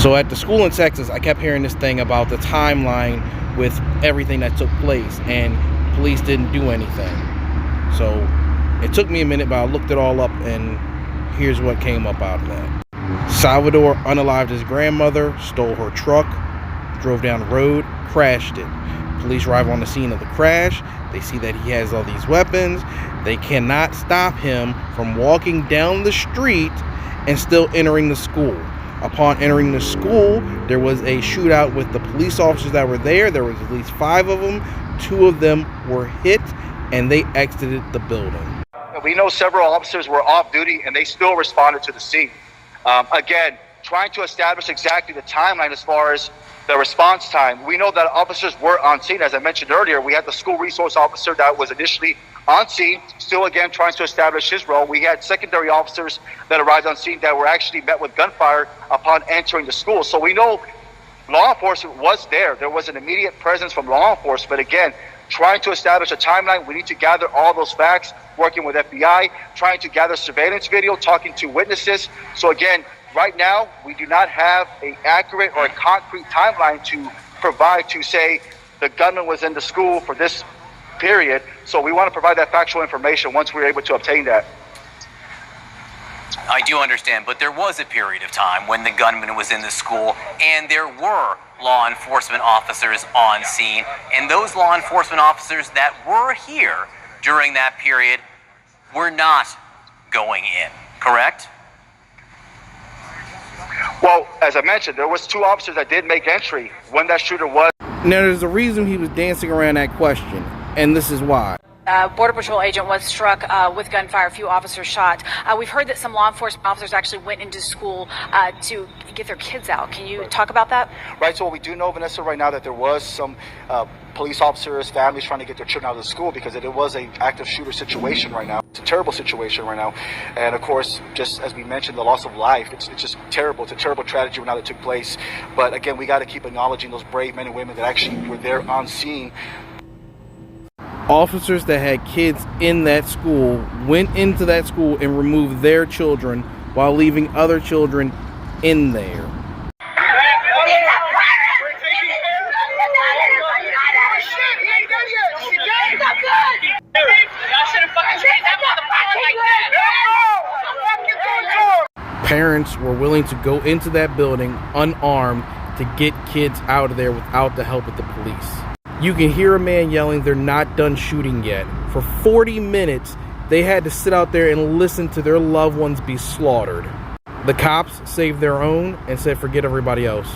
So at the school in Texas, I kept hearing this thing about the timeline with everything that took place, and police didn't do anything. So it took me a minute, but I looked it all up, and here's what came up out of that. Salvador unalived his grandmother, stole her truck, drove down the road, crashed it. Police arrive on the scene of the crash. They see that he has all these weapons. They cannot stop him from walking down the street and still entering the school. Upon entering the school, there was a shootout with the police officers that were there. There was at least 5 of them. 2 of them were hit, and they exited the building. We know several officers were off duty, and they still responded to the scene. Again, trying to establish exactly the timeline as far as the response time. We know that officers were on scene. As I mentioned earlier, we had the school resource officer that was initially on scene, still again trying to establish his role. We had secondary officers that arrived on scene that were actually met with gunfire upon entering the school. So we know law enforcement was there. There was an immediate presence from law enforcement. But again, trying to establish a timeline, we need to gather all those facts, working with FBI, trying to gather surveillance video, talking to witnesses. So again, right now, we do not have an accurate or a concrete timeline to provide to say the gunman was in the school for this period. So we want to provide that factual information once we're able to obtain that. I do understand, but there was a period of time when the gunman was in the school and there were law enforcement officers on scene, and those law enforcement officers that were here during that period were not going in, correct? Well, as I mentioned, there was 2 officers that did make entry when that shooter was. Now, there's a reason he was dancing around that question, and this is why. Border Patrol agent was struck with gunfire, a few officers shot. We've heard that some law enforcement officers actually went into school to get their kids out. Can you talk about that? Right, so we do know, Vanessa, right now that there was some police officers, families trying to get their children out of the school because it was an active shooter situation right now. It's a terrible situation right now. And of course, just as we mentioned, the loss of life, it's just terrible. It's a terrible tragedy right now that took place. But again, we got to keep acknowledging those brave men and women that actually were there on scene. Officers that had kids in that school went into that school and removed their children while leaving other children in there. Parents were willing to go into that building unarmed to get kids out of there without the help of the police. You can hear a man yelling, "They're not done shooting yet." For 40 minutes, they had to sit out there and listen to their loved ones be slaughtered. The cops saved their own and said, forget everybody else.